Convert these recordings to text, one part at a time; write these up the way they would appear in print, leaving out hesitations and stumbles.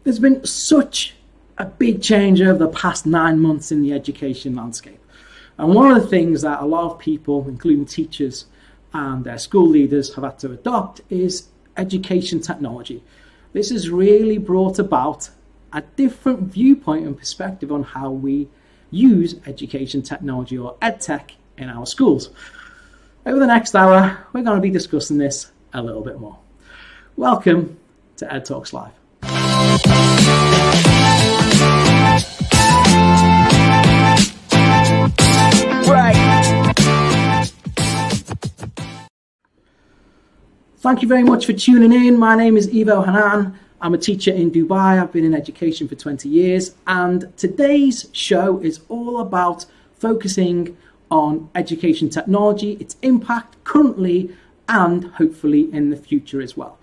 There's been such a big change over the past 9 months in the education landscape. And one of the things that a lot of people, including teachers and their school leaders, have had to adopt is education technology. This has really brought about a different viewpoint and perspective on how we use education technology, or EdTech, in our schools. Over the next hour, we're going to be discussing this a little bit more. Welcome to Ed Talks Live. Thank you very much for tuning in. My name is Evin. I'm a teacher in Dubai. I've been in education for 20 years. And today's show is all about focusing on education technology, its impact currently, and hopefully in the future as well.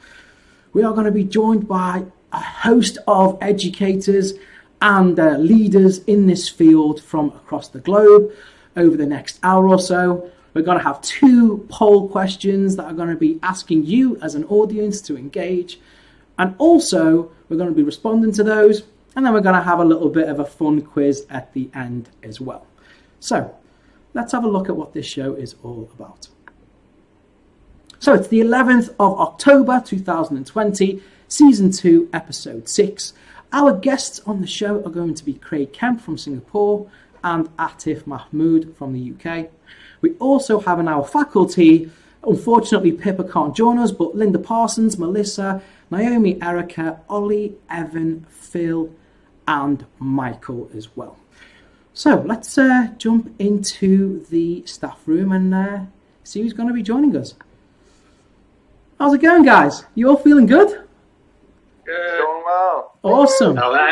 We are going to be joined by a host of educators and leaders in this field from across the globe over the next hour or so. We're going to have 2 poll questions that are going to be asking you as an audience to engage. And also, we're going to be responding to those. And then we're going to have a little bit of a fun quiz at the end as well. So, let's have a look at what this show is all about. So, it's the 11th of October 2020, Season 2, Episode 6. Our guests on the show are going to be Kemp from Singapore and Atif Mahmood from the UK. We also have in our faculty, unfortunately Pippa can't join us, but Linda Parsons, Melisa, Naomi, Erika, Olly, Evin, Phil and Michael as well. So let's jump into the staff room and see who's going to be joining us. How's it going, guys? You all feeling good? Good. Doing well. Awesome. Hello.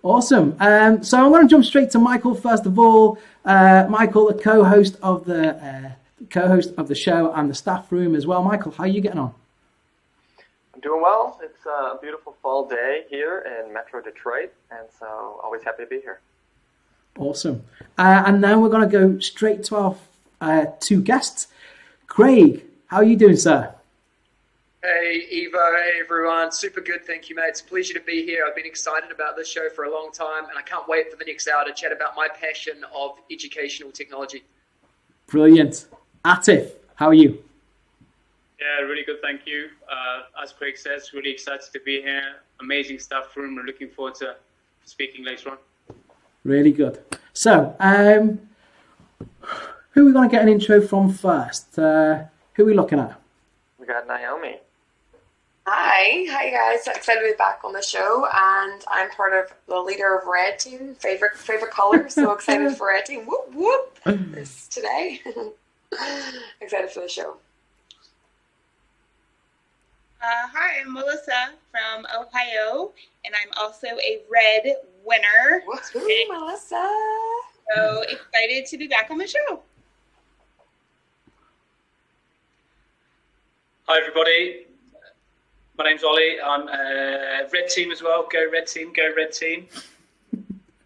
Awesome. So I'm going to jump straight to Michael first of all. Michael, the co-host of the show and the staff room as well. Michael, how are you getting on? I'm doing well. It's a beautiful fall day here in Metro Detroit, and so always happy to be here. Awesome. And now we're going to go straight to our 2 guests. Craig, how are you doing, sir? Hey, Evo. Hey, everyone. Super good. Thank you, mate. It's a pleasure to be here. I've been excited about this show for a long time, and I can't wait for the next hour to chat about my passion of educational technology. Brilliant. Atif, how are you? Yeah, really good. Thank you. As Craig says, really excited to be here. Amazing staff room. We're looking forward to speaking later on. Really good. So, who are we going to get an intro from first? Who are we looking at? We got Naomi. Hi guys. So excited to be back on the show, and I'm part of the leader of Red Team, favorite color. So excited for Red Team. Whoop whoop! This today. Excited for the show. Hi, I'm Melisa from Ohio, and I'm also a Red winner. Woohoo, Melisa! So excited to be back on the show. Hi, everybody. My name's Olly. I'm Red Team as well. Go Red Team, go Red Team.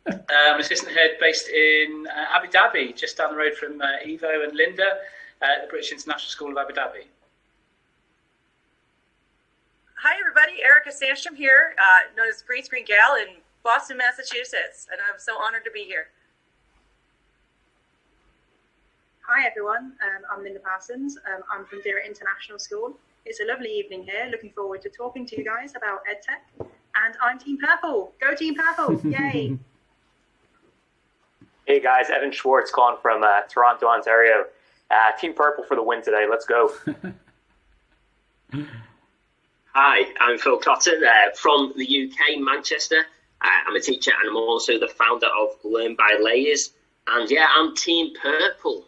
I'm assistant head based in Abu Dhabi, just down the road from Evo and Linda at the British International School of Abu Dhabi. Hi, everybody. Erika Sandstrom here, known as Green Screen Gal in Boston, Massachusetts, and I'm so honored to be here. Hi everyone, I'm Linda Parsons. I'm from Deira International School. It's a lovely evening here. Looking forward to talking to you guys about EdTech. And I'm Team Purple. Go Team Purple! Yay! Hey guys, Evin Schwartz calling from Toronto, Ontario. Team Purple for the win today. Let's go. Hi, I'm Phil Cotton from the UK, Manchester. I'm a teacher and I'm also the founder of Learn by Layers. And yeah, I'm Team Purple.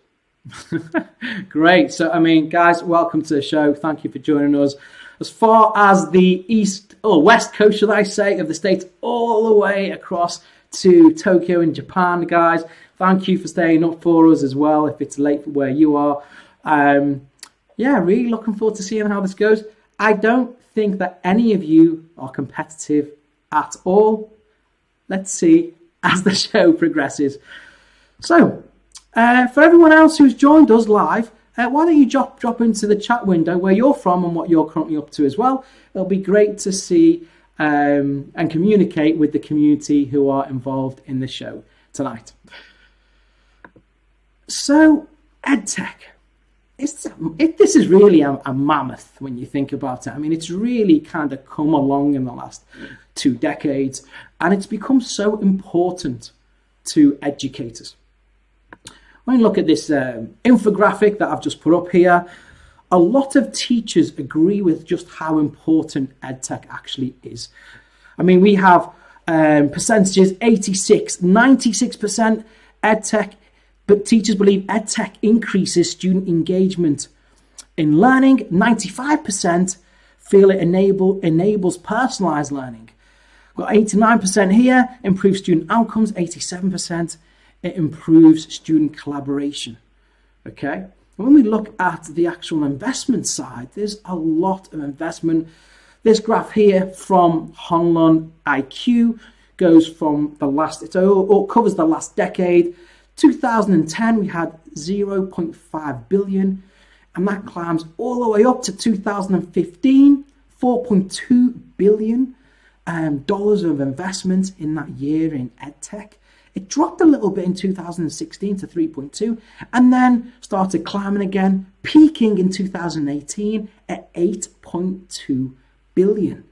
Great. So, I mean, guys, welcome to the show. Thank you for joining us. As far as the west coast, should I say, of the States, all the way across to Tokyo in Japan, guys. Thank you for staying up for us as well, if it's late for where you are. Yeah, really looking forward to seeing how this goes. I don't think that any of you are competitive at all. Let's see as the show progresses. So, for everyone else who's joined us live, why don't you drop into the chat window where you're from and what you're currently up to as well. It'll be great to see and communicate with the community who are involved in the show tonight. So, EdTech. This is really a mammoth when you think about it. I mean, it's really kind of come along in the last 2 decades, and it's become so important to educators. When you look at this infographic that I've just put up here, a lot of teachers agree with just how important EdTech actually is. I mean, we have percentages 86, 96% EdTech, but teachers believe EdTech increases student engagement in learning. 95% feel it enables personalized learning. We've got 89% here, improves student outcomes. 87%, it improves student collaboration. Okay. When we look at the actual investment side, there's a lot of investment. This graph here from Honlun IQ goes from the last, it all covers the last decade. 2010, we had 0.5 billion, and that climbs all the way up to 2015, $4.2 billion dollars of investment in that year in EdTech. It dropped a little bit in 2016 to 3.2, and then started climbing again, peaking in 2018 at 8.2 billion.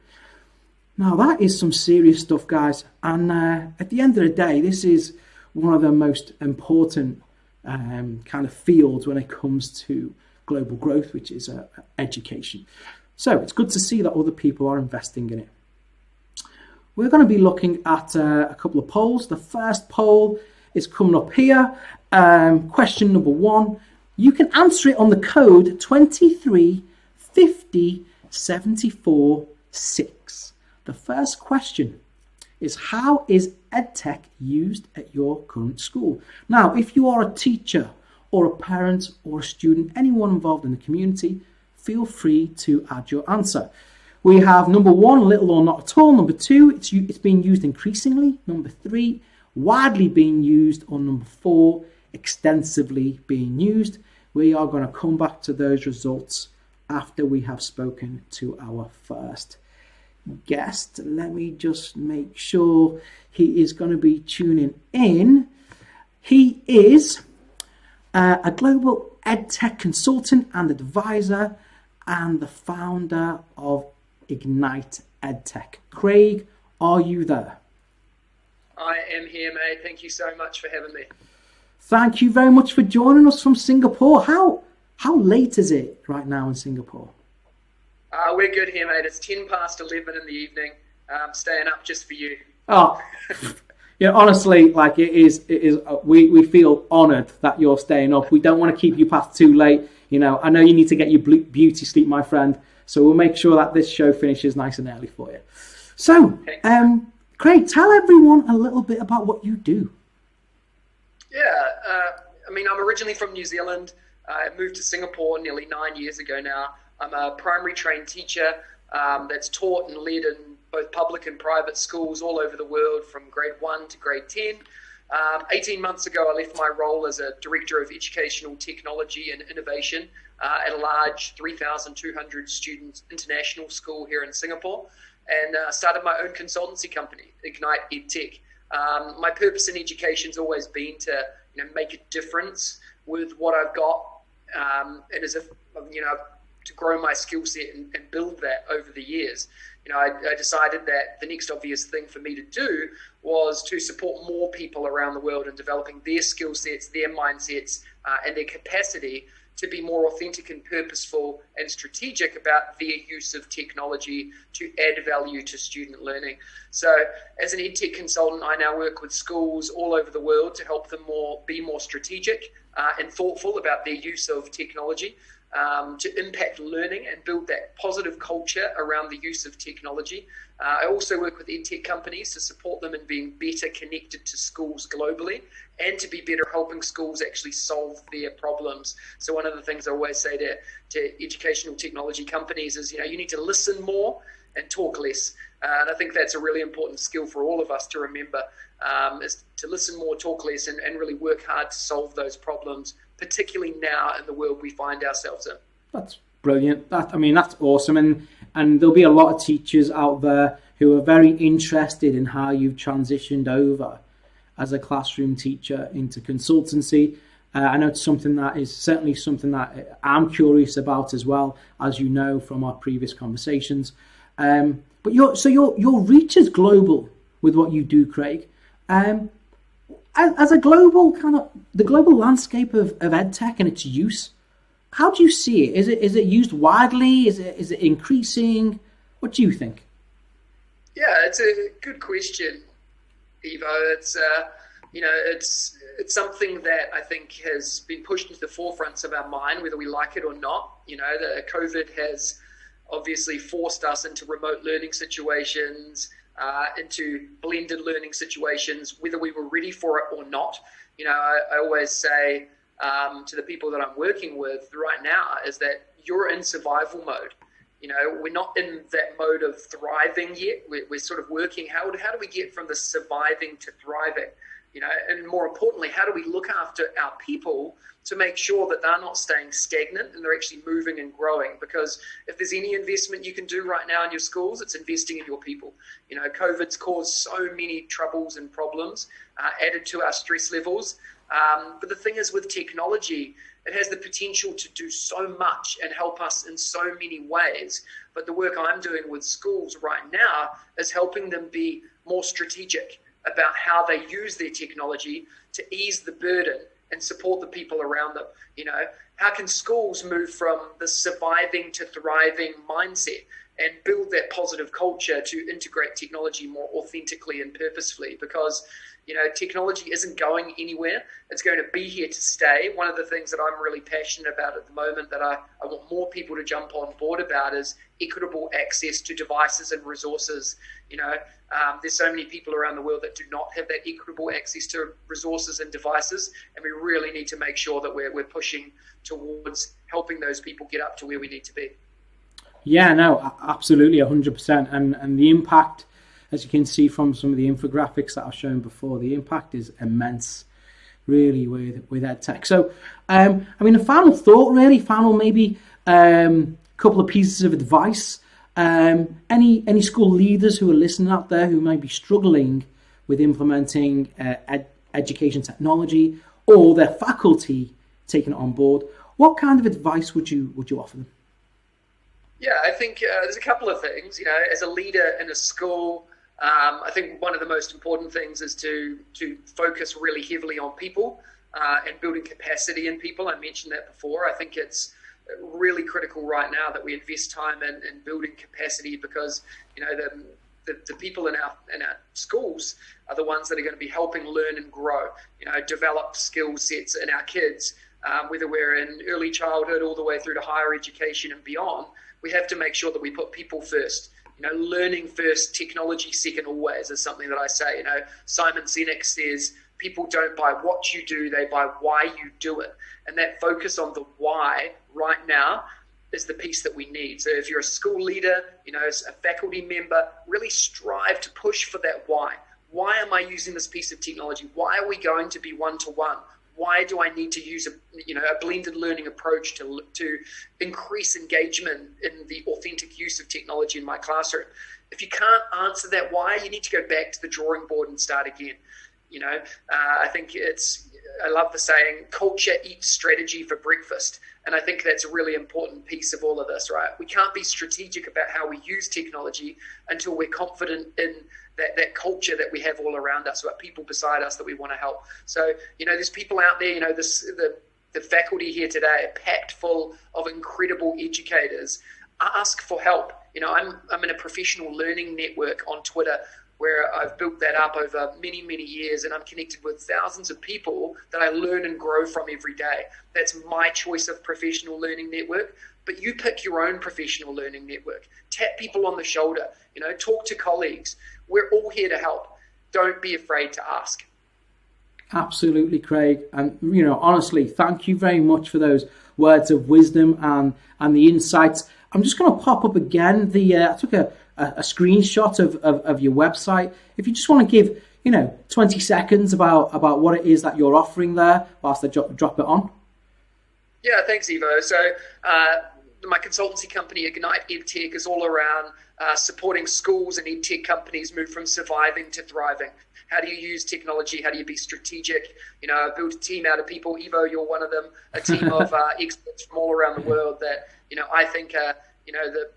Now that is some serious stuff, guys. And at the end of the day, this is one of the most important kind of fields when it comes to global growth, which is education. So it's good to see that other people are investing in it. We're going to be looking at a couple of polls. The first poll is coming up here. Question number 1. You can answer it on the code 2350746. The first question is, how is EdTech used at your current school? Now, if you are a teacher or a parent or a student, anyone involved in the community, feel free to add your answer. We have number 1, little or not at all. Number 2, it's being used increasingly. Number 3, widely being used. Or number 4, extensively being used. We are going to come back to those results after we have spoken to our first guest. Let me just make sure he is going to be tuning in. He is a global EdTech consultant and advisor and the founder of Ignite EdTech. Craig, are you there? I am here, mate. Thank you so much for having me. Thank you very much for joining us from Singapore. How late is it right now in Singapore? We're good here, mate. It's 10 past 11 in the evening. Staying up just for you. Oh, yeah. Honestly, like it is. We feel honoured that you're staying up. We don't want to keep you past too late. You know, I know you need to get your beauty sleep, my friend. So we'll make sure that this show finishes nice and early for you. So, Craig, tell everyone a little bit about what you do. Yeah, I mean, I'm originally from New Zealand. I moved to Singapore nearly 9 years ago now. I'm a primary trained teacher that's taught and led in both public and private schools all over the world from grade 1 to grade 10. 18 months ago, I left my role as a Director of Educational Technology and Innovation at a large 3,200 student international school here in Singapore, and started my own consultancy company, Ignite EdTech. My purpose in education has always been to make a difference with what I've got, and as if to grow my skill set and build that over the years. I decided that the next obvious thing for me to do was to support more people around the world in developing their skill sets, their mindsets, and their capacity to be more authentic and purposeful and strategic about their use of technology to add value to student learning. So as an EdTech consultant, I now work with schools all over the world to help them be more strategic and thoughtful about their use of technology, to impact learning and build that positive culture around the use of technology. I also work with EdTech companies to support them in being better connected to schools globally and to be better helping schools actually solve their problems. So one of the things I always say to educational technology companies is, you need to listen more and talk less. And I think that's a really important skill for all of us to remember, is to listen more, talk less, and really work hard to solve those problems, particularly now in the world we find ourselves in. That's brilliant. That's awesome. And there'll be a lot of teachers out there who are very interested in how you've transitioned over as a classroom teacher into consultancy. I know it's something that is certainly something that I'm curious about as well, as you know from our previous conversations. But your reach is global with what you do, Craig. As a global the global landscape of EdTech and its use, how do you see it? Is it used widely? Is it increasing? What do you think? Yeah, it's a good question, Evo. It's it's something that I think has been pushed into the forefronts of our mind, whether we like it or not. The COVID has obviously forced us into remote learning situations, into blended learning situations, whether we were ready for it or not. I always say to the people that I'm working with right now is that you're in survival mode. We're not in that mode of thriving yet. We're sort of working, how do we get from the surviving to thriving? And more importantly, how do we look after our people to make sure that they're not staying stagnant and they're actually moving and growing? Because if there's any investment you can do right now in your schools, it's investing in your people. COVID's caused so many troubles and problems, added to our stress levels. But the thing is, with technology, it has the potential to do so much and help us in so many ways. But the work I'm doing with schools right now is helping them be more strategic about how they use their technology to ease the burden and support the people around them. How can schools move from the surviving to thriving mindset and build that positive culture to integrate technology more authentically and purposefully? Because technology isn't going anywhere. It's going to be here to stay. One of the things that I'm really passionate about at the moment that I want more people to jump on board about is equitable access to devices and resources. There's so many people around the world that do not have that equitable access to resources and devices, and we really need to make sure that we're pushing towards helping those people get up to where we need to be. Yeah, no, absolutely, 100%. And the impact, as you can see from some of the infographics that I've shown before, the impact is immense, really, with EdTech. So, the final thought, really, maybe couple of pieces of advice. Any school leaders who are listening out there who may be struggling with implementing education technology, or their faculty taking it on board, what kind of advice would you offer them? Yeah, I think there's a couple of things. As a leader in a school, I think one of the most important things is to focus really heavily on people and building capacity in people. I mentioned that before. I think it's really critical right now that we invest time in building capacity, because the people in our schools are the ones that are going to be helping learn and grow, develop skill sets in our kids, whether we're in early childhood all the way through to higher education and beyond. We have to make sure that we put people first. Learning first, technology second always is something that I say. Simon Sinek says, people don't buy what you do, they buy why you do it. And that focus on the why right now is the piece that we need. So if you're a school leader, as a faculty member, really strive to push for that why. Why am I using this piece of technology? Why are we going to be one-to-one? Why do I need to use a blended learning approach to increase engagement in the authentic use of technology in my classroom? If you can't answer that why, you need to go back to the drawing board and start again. I think I love the saying, culture eats strategy for breakfast. And I think that's a really important piece of all of this, right? We can't be strategic about how we use technology until we're confident in that culture that we have all around us, about people beside us that we want to help. So, there's people out there, the faculty here today are packed full of incredible educators. Ask for help. I'm in a professional learning network on Twitter where I've built that up over many, many years, and I'm connected with thousands of people that I learn and grow from every day. That's my choice of professional learning network, but you pick your own professional learning network. Tap people on the shoulder, talk to colleagues. We're all here to help. Don't be afraid to ask. Absolutely, Craig. And, honestly, thank you very much for those words of wisdom and the insights. I'm just going to pop up again. I took a screenshot of your website. If you just want to give, 20 seconds about what it is that you're offering there whilst I drop it on. Yeah, thanks, Evo. So my consultancy company, Ignite Edtech, is all around supporting schools and edtech companies move from surviving to thriving. How do you use technology? How do you be strategic? You know, I built a team out of people. Evo, you're one of them. A team of experts from all around the world that, you know, I think, you know, the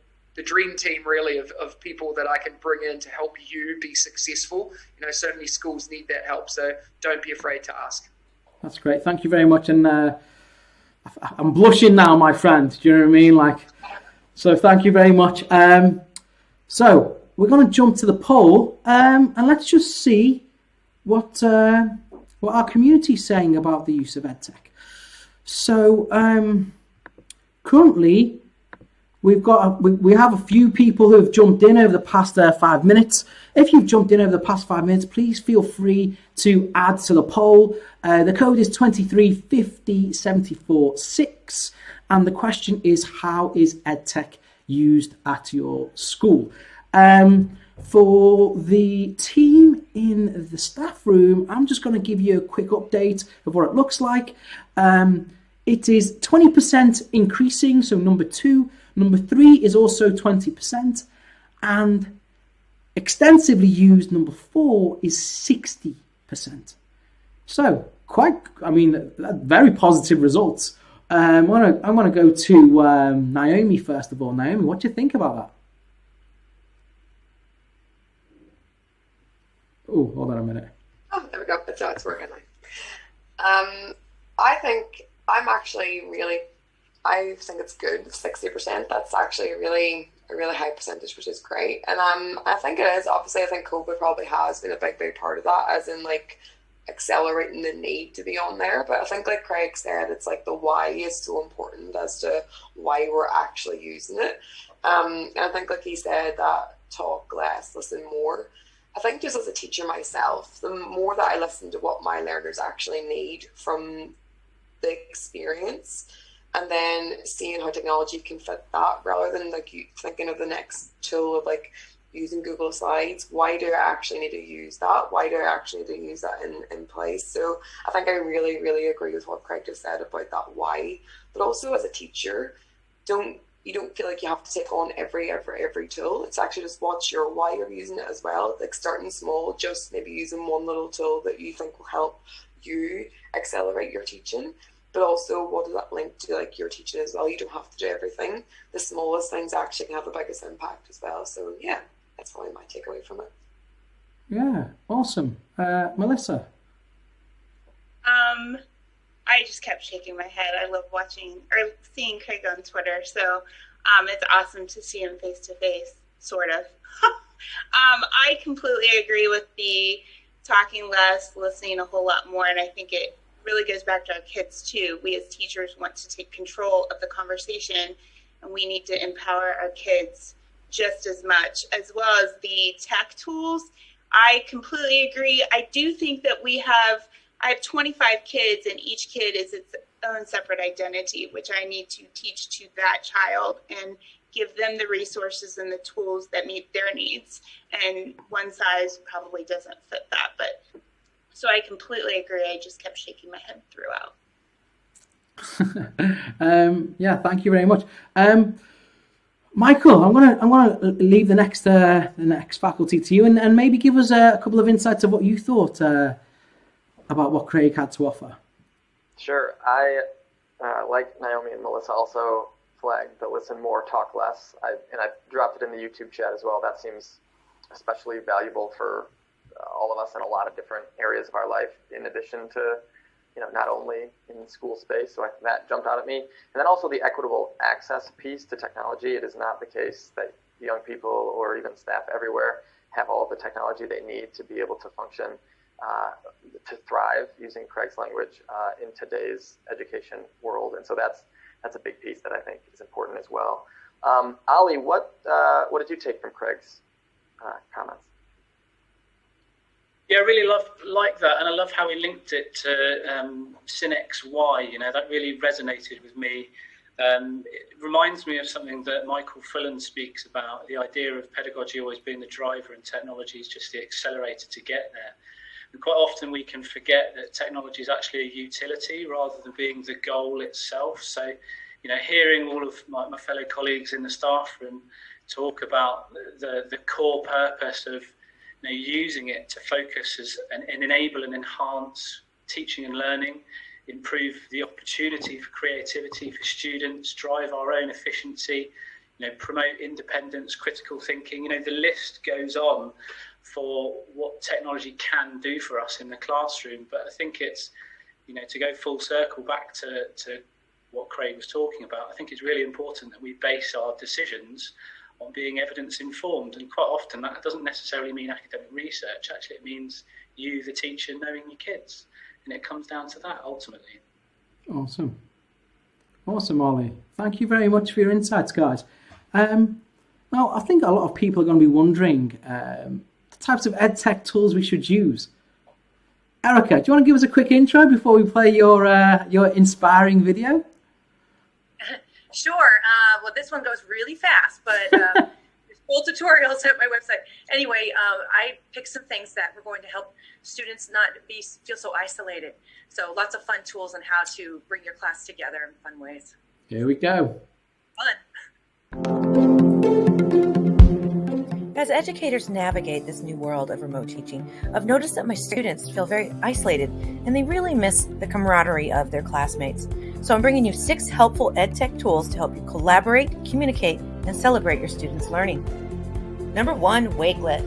dream team really of people that I can bring in to help you be successful. You know, so many schools need that help. So don't be afraid to ask. That's great. Thank you very much. And I'm blushing now, my friend. Do you know what I mean? Like, so thank you very much. So we're going to jump to the poll, and let's just see what our community is saying about the use of EdTech. So currently, we have a few people who have jumped in over the past 5 minutes. If you've jumped in over the past 5 minutes, please feel free to add to the poll. The code is 2350746, and the question is, how is EdTech used at your school? For the team in the staff room, I'm just going to give you a quick update of what it looks like. It is 20% increasing, so number 2. Number 3 is also 20%, and extensively used number 4 is 60%. So very positive results. I'm gonna go to Naomi first of all. Naomi, what do you think about that? Oh, hold on a minute. Oh, there we go. It's working now. I think I think it's good. 60%. That's actually a really high percentage, which is great. And I think it is. Obviously, I think COVID probably has been a big part of that, as in like accelerating the need to be on there. But I think, like Craig said, it's like the why is so important as to why we're actually using it. And I think, like he said, that talk less, listen more. I think just as a teacher myself, the more that I listen to what my learners actually need from the experience, and then seeing how technology can fit that, rather than like you thinking of the next tool of like using Google Slides. Why do I actually need to use that? Why do I actually need to use that in place? So I think I really agree with what Craig just said about that why. But also as a teacher, you don't feel like you have to take on every tool. It's actually just watch your why you're using it as well. Like starting small, just maybe using one little tool that you think will help you accelerate your teaching. But also, what does that link to like your teaching as well? You don't have to do everything. The smallest things actually can have the biggest impact as well. So yeah, that's probably my takeaway from it. Yeah, awesome. Melisa? I just kept shaking my head. I love seeing Craig on Twitter. So it's awesome to see him face to face, sort of. I completely agree with the talking less, listening a whole lot more, and I think it really goes back to our kids too. We as teachers want to take control of the conversation, and we need to empower our kids just as much, as well as the tech tools. I completely agree. I do think that I have 25 kids, and each kid is its own separate identity, which I need to teach to that child and give them the resources and the tools that meet their needs. And one size probably doesn't fit that, but so I completely agree. I just kept shaking my head throughout. Yeah, thank you very much. Michael, I'm gonna leave the next faculty to you, and maybe give us a couple of insights of what you thought about what Craig had to offer. Sure. I, like Naomi and Melisa, also flagged the listen more, talk less. I dropped it in the YouTube chat as well. That seems especially valuable for all of us in a lot of different areas of our life, in addition to, not only in school space. So that jumped out at me. And then also the equitable access piece to technology. It is not the case that young people or even staff everywhere have all the technology they need to be able to function, to thrive, using Craig's language, in today's education world. And so that's a big piece that I think is important as well. Olly, what did you take from Craig's comments? Yeah, I really like that, and I love how he linked it to Synec's why. That really resonated with me. It reminds me of something that Michael Fullan speaks about, the idea of pedagogy always being the driver and technology is just the accelerator to get there. And quite often we can forget that technology is actually a utility rather than being the goal itself. So hearing all of my fellow colleagues in the staff room talk about the core purpose of using it to focus and enable and enhance teaching and learning, improve the opportunity for creativity for students, drive our own efficiency, promote independence, critical thinking. The list goes on for what technology can do for us in the classroom. But I think it's, to go full circle back to what Craig was talking about, I think it's really important that we base our decisions on being evidence informed. And quite often that doesn't necessarily mean academic research. Actually, it means you, the teacher, knowing your kids. And it comes down to that ultimately. Awesome, Olly. Thank you very much for your insights, guys. Now, I think a lot of people are going to be wondering the types of EdTech tools we should use. Erika, do you want to give us a quick intro before we play your inspiring video? Sure. Well, this one goes really fast, but there's full tutorials at my website. Anyway, I picked some things that were going to help students not feel so isolated. So lots of fun tools on how to bring your class together in fun ways. Here we go. Fun. As educators navigate this new world of remote teaching, I've noticed that my students feel very isolated and they really miss the camaraderie of their classmates. So I'm bringing you 6 helpful EdTech tools to help you collaborate, communicate, and celebrate your students' learning. Number 1, Wakelet.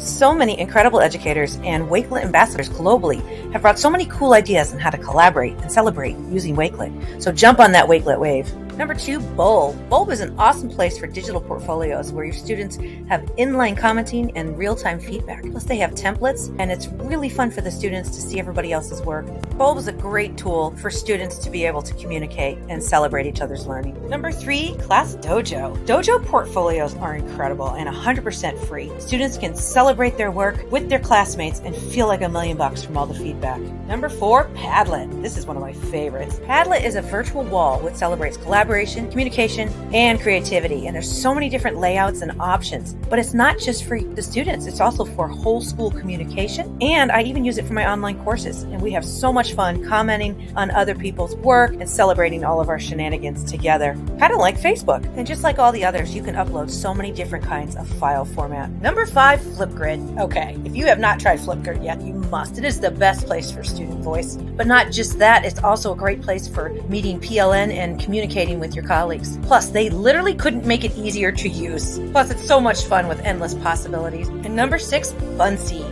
So many incredible educators and Wakelet ambassadors globally have brought so many cool ideas on how to collaborate and celebrate using Wakelet. So jump on that Wakelet wave. Number 2, Bulb. Bulb is an awesome place for digital portfolios where your students have inline commenting and real-time feedback. Plus they have templates and it's really fun for the students to see everybody else's work. Bulb is a great tool for students to be able to communicate and celebrate each other's learning. Number 3, Class Dojo. Dojo portfolios are incredible and 100% free. Students can celebrate their work with their classmates and feel like $1 million from all the feedback. Number 4, Padlet. This is one of my favorites. Padlet is a virtual wall which celebrates collaboration, communication, and creativity. And there's so many different layouts and options. But it's not just for the students, it's also for whole school communication. And I even use it for my online courses. And we have so much fun commenting on other people's work and celebrating all of our shenanigans together. Kind of like Facebook. And just like all the others, you can upload so many different kinds of file format. Number 5, Flipgrid. Okay, if you have not tried Flipgrid yet, you must. It is the best place for student voice. But not just that, it's also a great place for meeting PLN and communicating with your colleagues. Plus, they literally couldn't make it easier to use. Plus, it's so much fun with endless possibilities. And number 6, Buncee.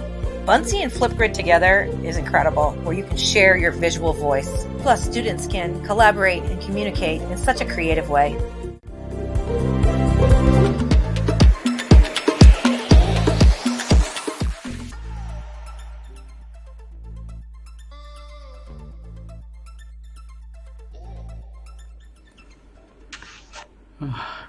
Buncee and Flipgrid together is incredible, where you can share your visual voice. Plus, students can collaborate and communicate in such a creative way.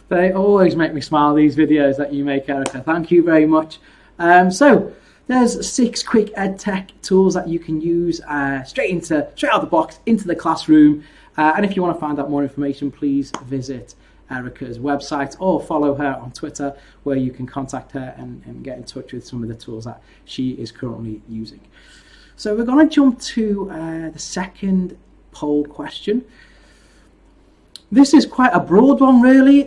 They always make me smile, these videos that you make, Erika. Thank you very much. So there's 6 quick EdTech tools that you can use straight out of the box into the classroom. And if you want to find out more information, please visit Erika's website or follow her on Twitter, where you can contact her and get in touch with some of the tools that she is currently using. So we're going to jump to the second poll question. This is quite a broad one, really.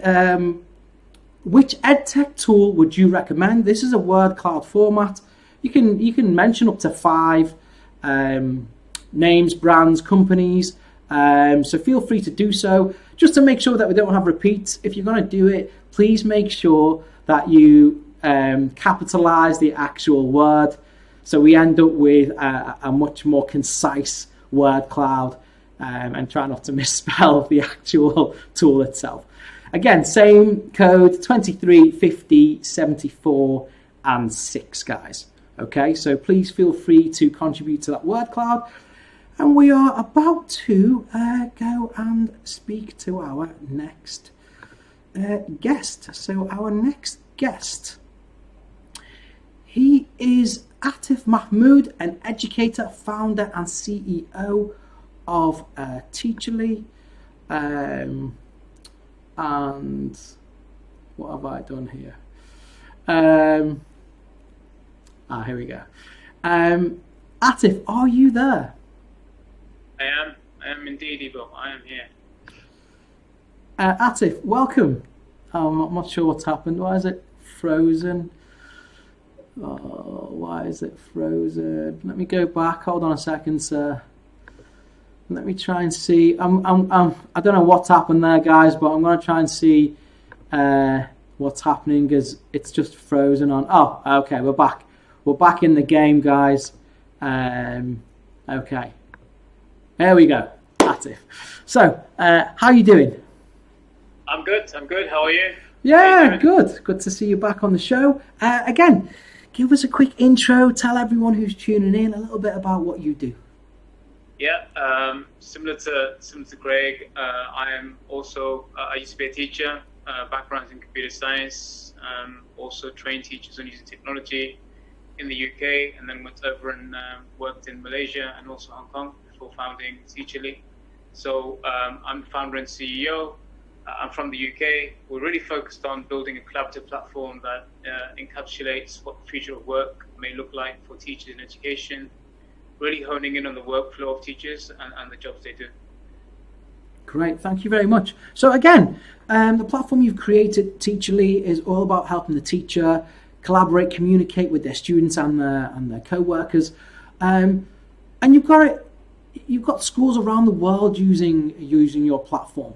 Which EdTech tool would you recommend? This is a word cloud format. You can mention up to 5 names, brands, companies. So feel free to do so. Just to make sure that we don't have repeats. If you're going to do it, please make sure that you capitalize the actual word, so we end up with a much more concise word cloud. And try not to misspell the actual tool itself. Again, same code, 23, 50, 74, and 6, guys. Okay, so please feel free to contribute to that word cloud. And we are about to go and speak to our next guest. So our next guest, he is Atif Mahmood, an educator, founder, and CEO of Teacherly, and what have I done here? Here we go. Atif, are you there? I am. I am indeed, Ivo. I am here. Atif, welcome. I'm not sure what's happened. Why is it frozen? Oh, why is it frozen? Let me go back. Hold on a second, sir. Let me try and see. I don't know what's happened there, guys, but I'm going to try and see what's happening because it's just frozen on. Oh, okay, we're back. We're back in the game, guys. Okay. There we go. Atif. So, how are you doing? I'm good. I'm good. How are you? Yeah, good. Good to see you back on the show. Again, give us a quick intro. Tell everyone who's tuning in a little bit about what you do. Yeah, similar to Greg, I am also, I used to be a teacher, background in computer science, also trained teachers on using technology in the UK, and then went over and worked in Malaysia and also Hong Kong before founding Teacherly. So I'm the founder and CEO. I'm from the UK. We're really focused on building a collaborative platform that encapsulates what the future of work may look like for teachers in education, really honing in on the workflow of teachers and the jobs they do. Great, thank you very much. So again, the platform you've created, Teacherly, is all about helping the teacher collaborate, communicate with their students and their co-workers. And you've got schools around the world using your platform.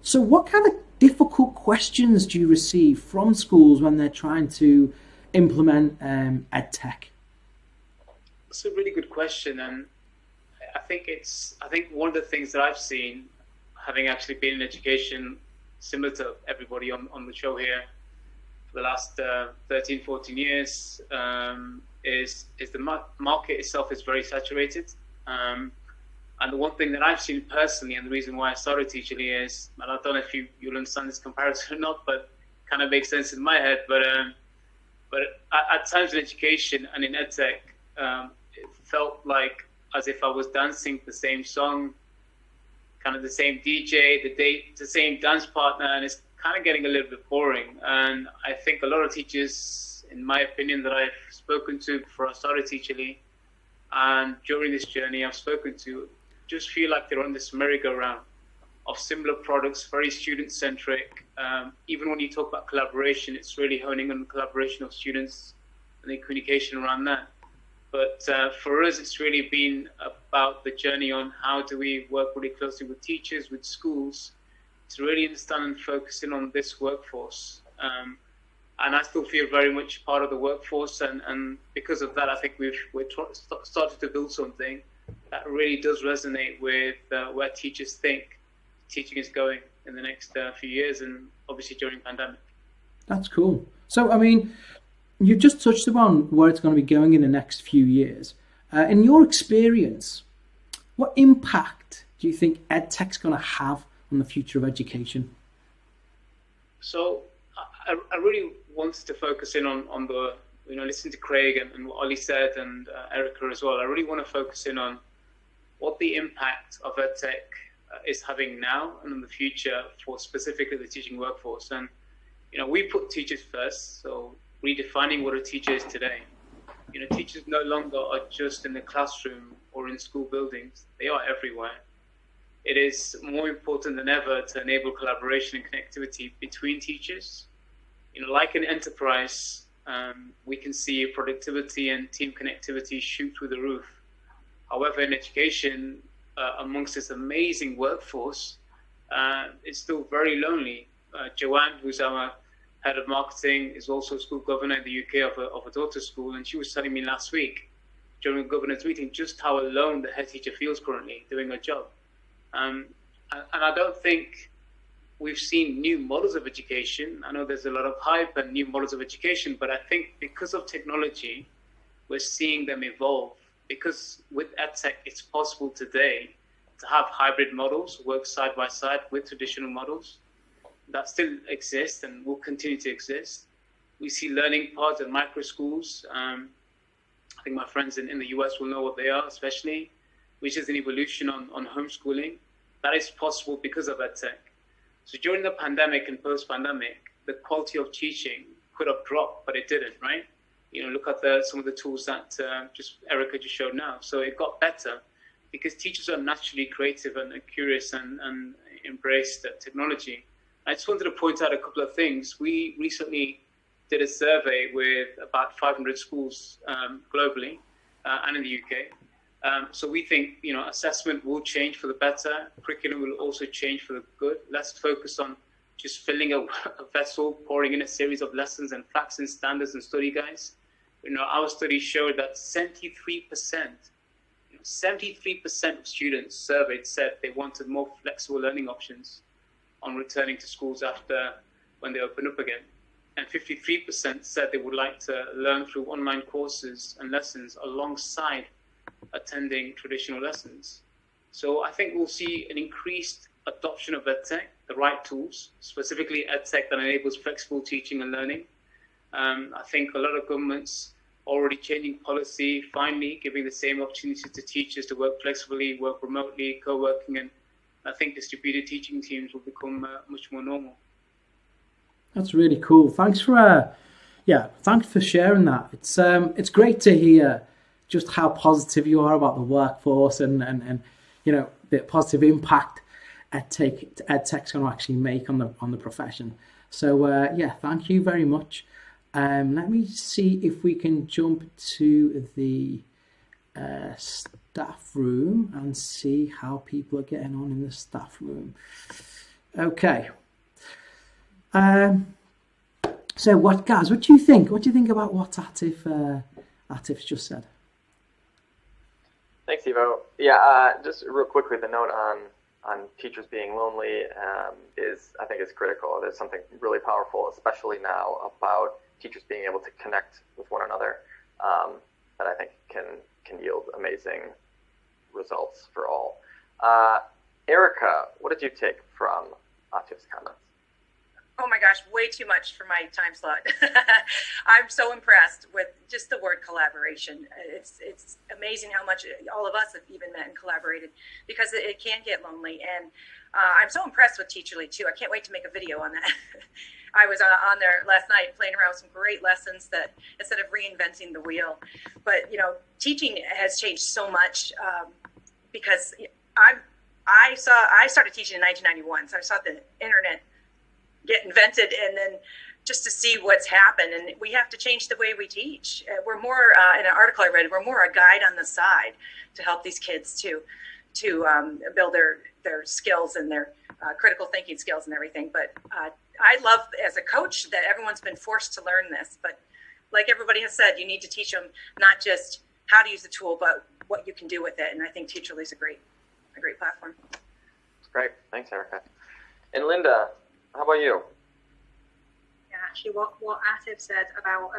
So what kind of difficult questions do you receive from schools when they're trying to implement EdTech? That's a really good question, and I think one of the things that I've seen, having actually been in education, similar to everybody on the show here, for the last 13, 14 years, is the market itself is very saturated. And the one thing that I've seen personally, and the reason why I started Teacherly is, and I don't know if you'll understand this comparison or not, but it kind of makes sense in my head. But at times in education and in EdTech, it felt like as if I was dancing the same song, kind of the same DJ, the same dance partner, and it's kind of getting a little bit boring. And I think a lot of teachers, in my opinion, that I've spoken to before I started Teacherly, and during this journey I've spoken to, just feel like they're on this merry-go-round of similar products, very student-centric. Even when you talk about collaboration, it's really honing on the collaboration of students and the communication around that. But for us, it's really been about the journey on how do we work really closely with teachers, with schools, to really understand and focus in on this workforce. And I still feel very much part of the workforce, and because of that, I think we've started to build something that really does resonate with where teachers think teaching is going in the next few years, and obviously during pandemic. That's cool. So, I mean, you've just touched upon where it's going to be going in the next few years. In your experience, what impact do you think EdTech's going to have on the future of education? So, I really wanted to focus in on the, listen to Craig and what Olly said, and Erika as well. I really want to focus in on what the impact of EdTech is having now and in the future for specifically the teaching workforce. And, we put teachers first, so redefining what a teacher is today. Teachers no longer are just in the classroom or in school buildings. They are everywhere. It is more important than ever to enable collaboration and connectivity between teachers. Like an enterprise, we can see productivity and team connectivity shoot through the roof. However, in education, amongst this amazing workforce, it's still very lonely. Joanne, who's our head of marketing, is also a school governor in the UK of a daughter's school, and she was telling me last week during a governor's meeting just how alone the head teacher feels currently doing her job. And I don't think we've seen new models of education. I know there's a lot of hype and new models of education, but I think because of technology, we're seeing them evolve. Because with EdTech, it's possible today to have hybrid models work side by side with traditional models that still exist and will continue to exist. We see learning pods and micro schools. I think my friends in the US will know what they are, especially, which is an evolution on homeschooling. That is possible because of EdTech. So during the pandemic and post-pandemic, the quality of teaching could have dropped, but it didn't, right? Look at some of the tools that Erika just showed now. So it got better because teachers are naturally creative and curious and embrace the technology. I just wanted to point out a couple of things. We recently did a survey with about 500 schools globally and in the UK. So we think, assessment will change for the better. Curriculum will also change for the good. Let's focus on just filling a vessel, pouring in a series of lessons and facts and standards and study guides. Our study showed that 73% of students surveyed said they wanted more flexible learning options on returning to schools after when they open up again. And 53% said they would like to learn through online courses and lessons alongside attending traditional lessons. So I think we'll see an increased adoption of EdTech, the right tools, specifically EdTech that enables flexible teaching and learning. I think a lot of governments already changing policy, finally giving the same opportunity to teachers to work flexibly, work remotely, co-working, and I think distributed teaching teams will become much more normal. That's really cool. Thanks for sharing that. It's great to hear just how positive you are about the workforce and the positive impact EdTech's going to actually make on the profession. So thank you very much. Let me see if we can jump to the staff room and see how people are getting on in the staff room. Okay. So what do you think? What do you think about what Atif's just said? Thanks, Evo. Yeah, just real quickly, the note on teachers being lonely I think is critical. There's something really powerful, especially now, about teachers being able to connect with one another that I think can yield amazing results for all. Erika, what did you take from Atif's comments? Oh my gosh, way too much for my time slot. I'm so impressed with just the word collaboration. It's amazing how much all of us have even met and collaborated, because it can get lonely. And I'm so impressed with Teacherly too. I can't wait to make a video on that. I was on there last night playing around with some great lessons that instead of reinventing the wheel. But teaching has changed so much because I started teaching in 1991, so I saw the internet get invented, and then just to see what's happened. And we have to change the way we teach. We're more, in an article I read, we're more a guide on the side to help these kids to build their skills and their critical thinking skills and everything. But I love, as a coach, that everyone's been forced to learn this. But like everybody has said, you need to teach them not just how to use the tool, but what you can do with it. And I think Teacherly is a great platform. That's great. Thanks, Erika. And Linda, how about you? Yeah, actually, what Atif said about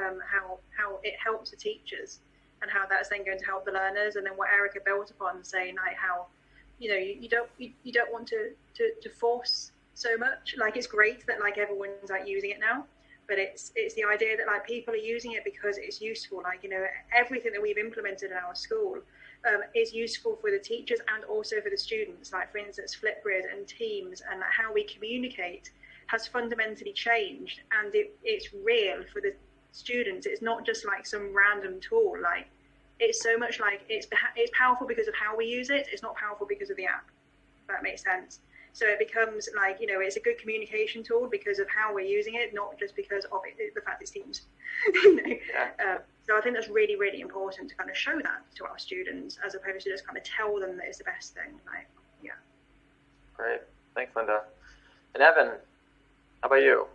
how it helps the teachers and how that's then going to help the learners, and then what Erika built upon, saying like how you don't want to force so much. Like, it's great that like everyone's like using it now, but it's the idea that like people are using it because it's useful. Like everything that we've implemented in our school is useful for the teachers and also for the students. Like, for instance, Flipgrid and Teams, and like how we communicate has fundamentally changed, and it's real for the students. It's not just like some random tool. Like, it's so much like it's powerful because of how we use it. It's not powerful because of the app, if that makes sense. So it becomes like, it's a good communication tool because of how we're using it, not just because of the fact it's Teams. Yeah. So I think that's really, really important to kind of show that to our students, as opposed to just kind of tell them that it's the best thing. Like, yeah. Great. Thanks, Linda. And Evin, how about you?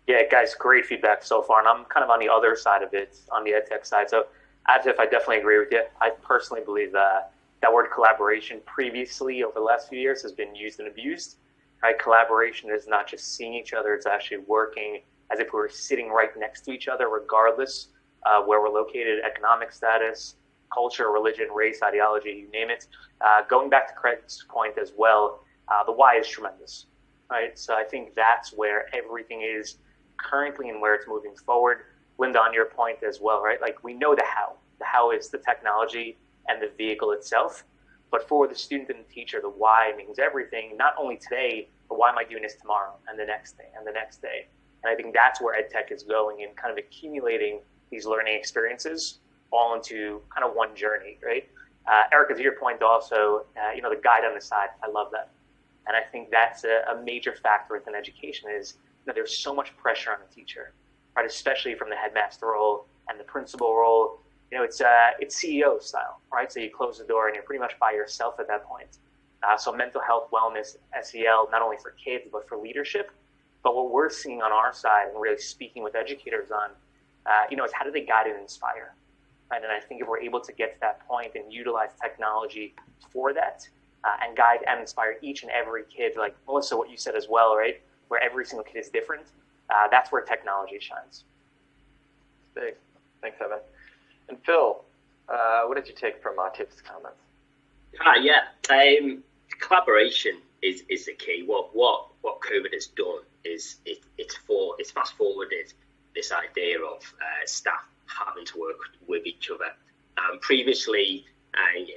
Yeah, guys, great feedback so far. And I'm kind of on the other side of it, on the EdTech side. So, Atif, I definitely agree with you. I personally believe that word collaboration previously over the last few years has been used and abused. Right? Collaboration is not just seeing each other, it's actually working as if we were sitting right next to each other, regardless where we're located, economic status, culture, religion, race, ideology, you name it. Going back to Craig's point as well, the why is tremendous. Right? So I think that's where everything is currently and where it's moving forward. Linda, on your point as well, right? Like, we know the how. The how is the technology and the vehicle itself. But for the student and the teacher, the why means everything, not only today, but why am I doing this tomorrow and the next day and the next day? And I think that's where EdTech is going, and kind of accumulating these learning experiences all into kind of one journey, right? Erika, to your point also, the guide on the side, I love that. And I think that's a major factor within education is there's so much pressure on the teacher, right? Especially from the headmaster role and the principal role. It's CEO style, right? So you close the door and you're pretty much by yourself at that point. So mental health, wellness, SEL, not only for kids, but for leadership. But what we're seeing on our side and really speaking with educators on, is how do they guide and inspire? Right? And I think if we're able to get to that point and utilize technology for that and guide and inspire each and every kid, like Melisa, what you said as well, right? Where every single kid is different, that's where technology shines. Big. Thanks, Evin. And Phil, what did you take from Atif's comments? Collaboration is the key. What COVID has done is it's fast forwarded this idea of staff having to work with each other. Previously,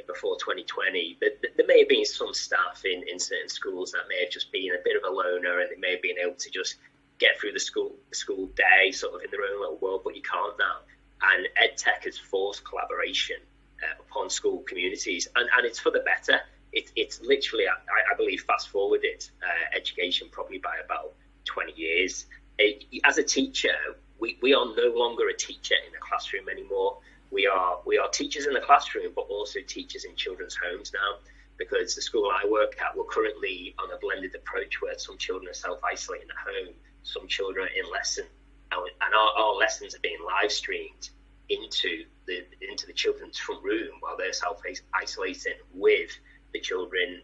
before 2020, there may have been some staff in certain schools that may have just been a bit of a loner, and they may have been able to just get through the school day sort of in their own little world, but you can't now. And Edtech has forced collaboration upon school communities, and it's for the better. It's literally, I believe, fast forwarded education probably by about 20 years. As a teacher, we are no longer a teacher in the classroom anymore. We are teachers in the classroom, but also teachers in children's homes now, because the school I work at, we're currently on a blended approach where some children are self-isolating at home, some children are in lesson, and our lessons are being live streamed into the children's front room while they're self-isolating with the children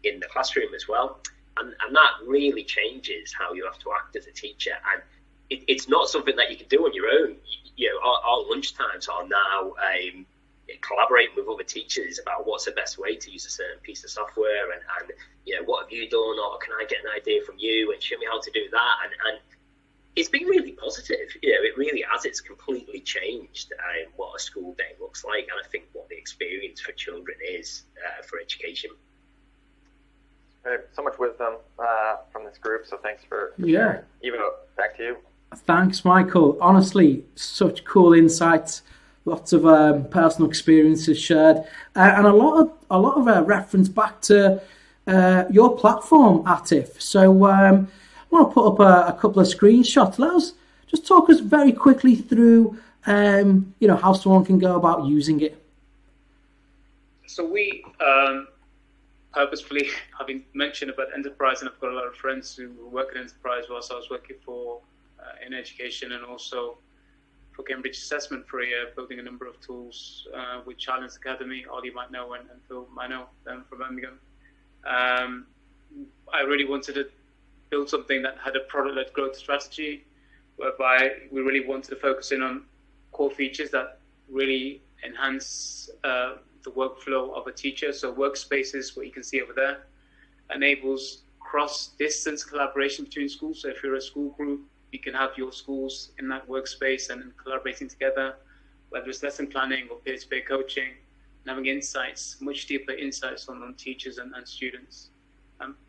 in the classroom as well. And that really changes how you have to act as a teacher. And it's not something that you can do on your own. Our lunch times are now collaborating with other teachers about what's the best way to use a certain piece of software, and what have you done, or can I get an idea from you and show me how to do that. And it's been really positive. It really has. It's completely changed what a school day looks like, and I think what the experience for children is for education. So much wisdom from this group, so thanks for sharing. Evo, back to you. Thanks, Michael. Honestly, such cool insights. Lots of personal experiences shared, and a lot of reference back to your platform, Atif. So I want to put up a couple of screenshots. Let us just talk us very quickly through, how someone can go about using it. So we purposefully, having mentioned about enterprise, and I've got a lot of friends who work in enterprise whilst I was working for in education, and also for Cambridge Assessment for a year, building a number of tools with Challenge Academy. Olly might know, and Phil might know them from Birmingham. I really wanted to build something that had a product-led growth strategy, whereby we really wanted to focus in on core features that really enhance the workflow of a teacher. So workspaces, what you can see over there, enables cross-distance collaboration between schools. So if you're a school group, you can have your schools in that workspace and collaborating together, whether it's lesson planning or peer-to-peer coaching, and having insights, much deeper insights on teachers and students.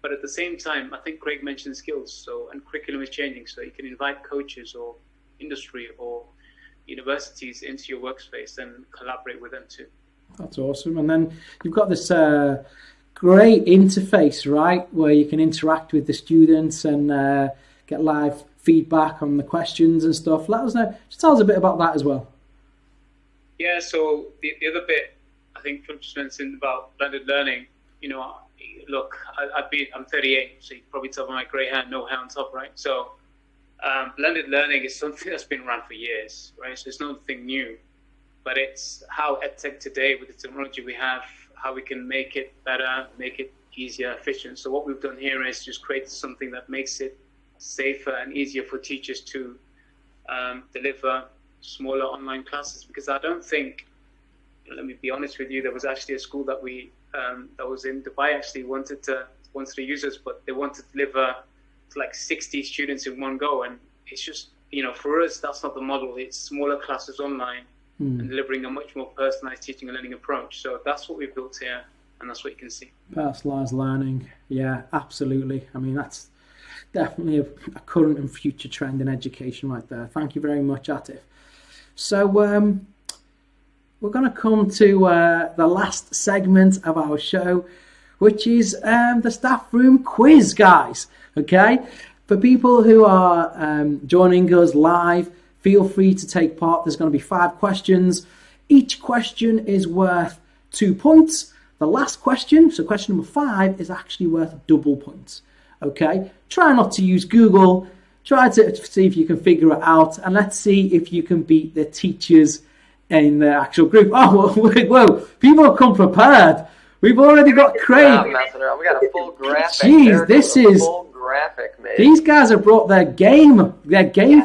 But at the same time, I think Craig mentioned skills, and curriculum is changing, so you can invite coaches or industry or universities into your workspace and collaborate with them too. That's awesome. And then you've got this great interface, right, where you can interact with the students and get live feedback on the questions and stuff. Let us know. Just tell us a bit about that as well. Yeah, so the other bit, I think Phil just mentioned about blended learning. Look, I'm 38, so you can probably tell by my grey hair, no hair on top, right? So blended learning is something that's been around for years, right? So it's nothing new, but it's how EdTech today, with the technology we have, how we can make it better, make it easier, efficient. So what we've done here is just create something that makes it safer and easier for teachers to deliver smaller online classes. Because I don't think, let me be honest with you, there was actually a school that we that was in Dubai actually wanted to use us, but they wanted to deliver to like 60 students in one go, and it's just, for us, that's not the model. It's smaller classes online and delivering a much more personalized teaching and learning approach. So that's what we've built here, and that's what you can see. Personalized learning, yeah, absolutely. I mean, that's definitely a current and future trend in education right there. Thank you very much, Atif. So we're going to come to the last segment of our show, which is the staff room quiz, guys. Okay, for people who are joining us live, feel free to take part. There's going to be 5 questions. Each question is worth 2 points. The last question, so question number 5, is actually worth double points. Okay, try not to use Google. Try to see if you can figure it out, and let's see if you can beat the teachers in the actual group. Oh, whoa, people have come prepared. We've already got Craig. We got a full graphic. Jeez, this is full graphic, mate. These guys have brought their game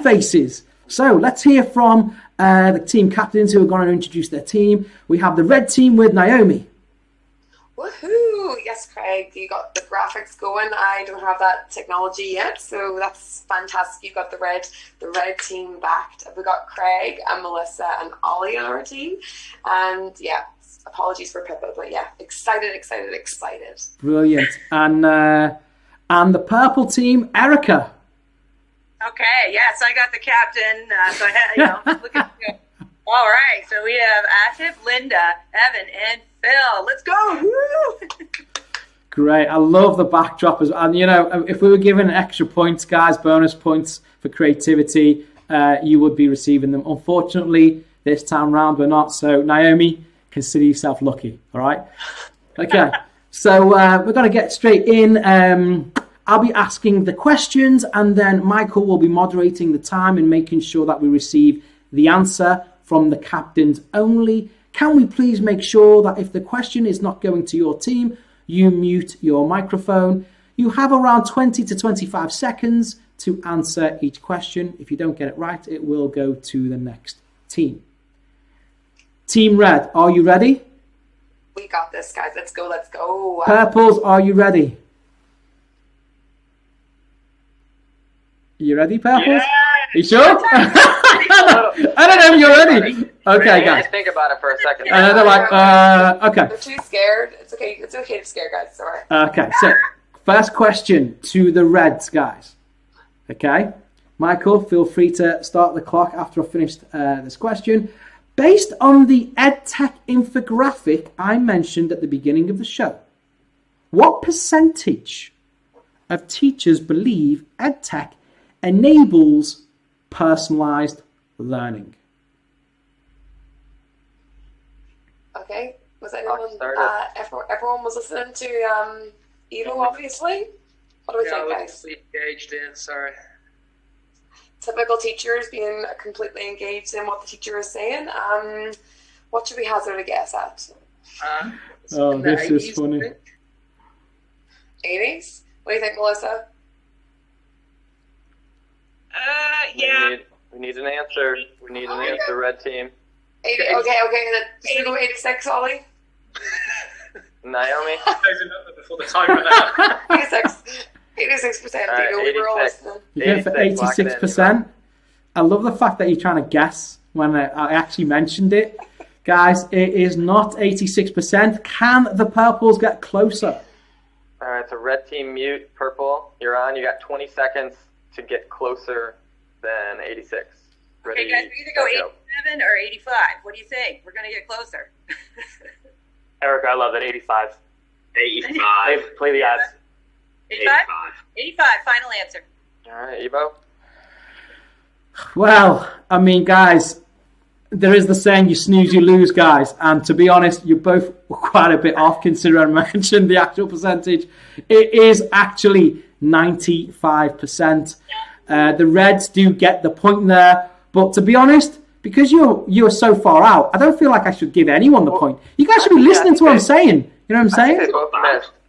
faces. So let's hear from the team captains who are going to introduce their team. We have the red team with Naomi. Woohoo! Yes, Craig, you got the graphics going. I don't have that technology yet, so that's fantastic. You got the red team backed. We got Craig and Melisa and Olly on our team, and yeah, apologies for Pippa, but yeah, excited. Brilliant. And the purple team, Erika. Okay, yes, I got the captain. So I had, look at all right. So we have Atif, Linda, Evin, and Phil. Let's go! Woo! Great. I love the backdrop as well. And if we were given extra points, guys, bonus points for creativity, you would be receiving them. Unfortunately, this time round we're not. So Naomi, consider yourself lucky. All right. Okay. So we're going to get straight in. I'll be asking the questions, and then Michael will be moderating the time and making sure that we receive the answer from the captains only. Can we please make sure that if the question is not going to your team, you mute your microphone? You have around 20 to 25 seconds to answer each question. If you don't get it right, it will go to the next team. Team Red, are you ready? We got this, guys. Let's go. Purples, are you ready? You ready, Purples? Yeah. You sure? I don't know if you're ready. Okay, guys. Think about it for a second. They're like, okay. They're too scared. It's okay. It's okay to scare, guys. It's all right. Okay, so first question to the Reds, guys. Okay, Michael, feel free to start the clock after I've finished this question. Based on the Edtech infographic I mentioned at the beginning of the show, what percentage of teachers believe Edtech enables personalized learning? Okay, was anyone? Everyone was listening to Evo, obviously. What do we think, guys? Engaged in. Sorry. Typical teachers being completely engaged in what the teacher is saying. What should we hazard a guess at? This is funny. 80s? What do you think, Melisa? Yeah. We need an answer. We need an answer, red team. 80, okay. Should we go 86, Olly? Naomi? Before the time ran out. 86%. We were all listening. You go for 86%. I love the fact that you're trying to guess when I actually mentioned it. Guys, it is not 86%. Can the purples get closer? All right, so red team mute, purple. You're on. You got 20 seconds to get closer than 86. Ready, okay, guys, we either go 87 or 85. What do you think? We're going to get closer. Erika, I love it. 85. 85. Play the odds. 85? 85, final answer. All right, Evo? Well, I mean, guys, there is the saying, you snooze, you lose, guys. And to be honest, you're both quite a bit off considering I mentioned the actual percentage. It is actually 95%. The Reds do get the point there. But to be honest, because you're so far out, I don't feel like I should give anyone the point. You guys should be listening to what I'm saying. You know what I'm saying?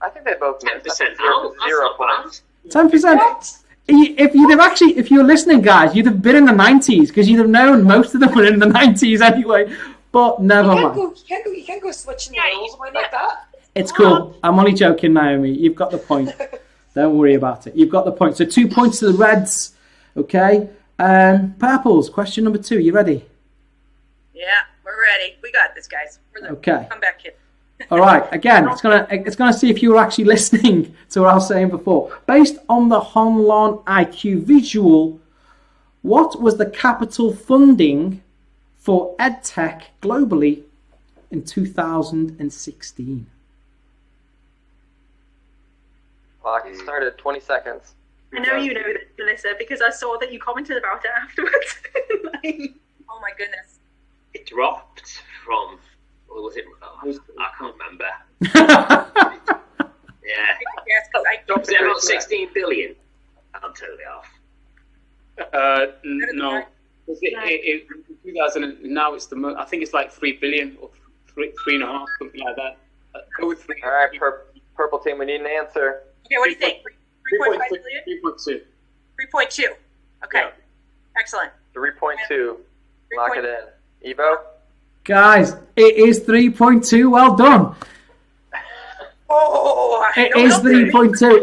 I think they both missed. 10% out. 0 points. 10%. If you were listening, guys, you'd have been in the 90s because you'd have known most of them were in the 90s anyway. But never mind. You can't go switching the rules like that. It's cool. I'm only joking, Naomi. You've got the point. Don't worry about it. You've got the point. So 2 points to the Reds. Okay. Purples. Question number 2. You ready? Yeah, we're ready. We got this, guys. Okay. Come back, kid. All right. Again, it's gonna see if you were actually listening to what I was saying before. Based on the Honlon IQ visual, what was the capital funding for EdTech globally in 2016? Clock started. 20 seconds. I know you know this, Melissa, because I saw that you commented about it afterwards. Oh my goodness. It dropped from, what was it? Oh, I can't remember. Yeah. Yes, because I Was it about 16 billion? I'll tell you off. No. It 2000, now it's I think it's like 3 billion or 3.5, something like that. Go with 3. All right, purple team, we need an answer. Okay, what do you think? 3.5 billion? 3.2. 3.2. Okay. Yeah. Excellent. 3.2. Lock it in. Evo? Guys, it is 3.2. Well done. Oh, It is 3.2.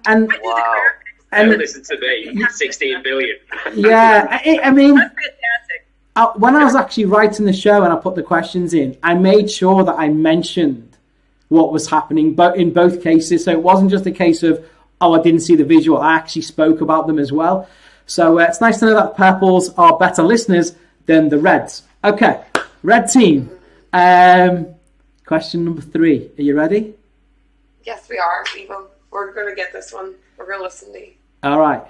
And Wow. And listen to me, 16 billion. yeah, I mean, That's fantastic. when I was actually writing the show and I put the questions in, I made sure that I mentioned what was happening, but in both cases. So it wasn't just a case of, oh, I didn't see the visual. I actually spoke about them as well. So it's nice to know that purples are better listeners than the reds. Okay, red team. Question number 3. Are you ready? Yes, we are. Evo. We're going to get this one. We're going to listen to you. All right.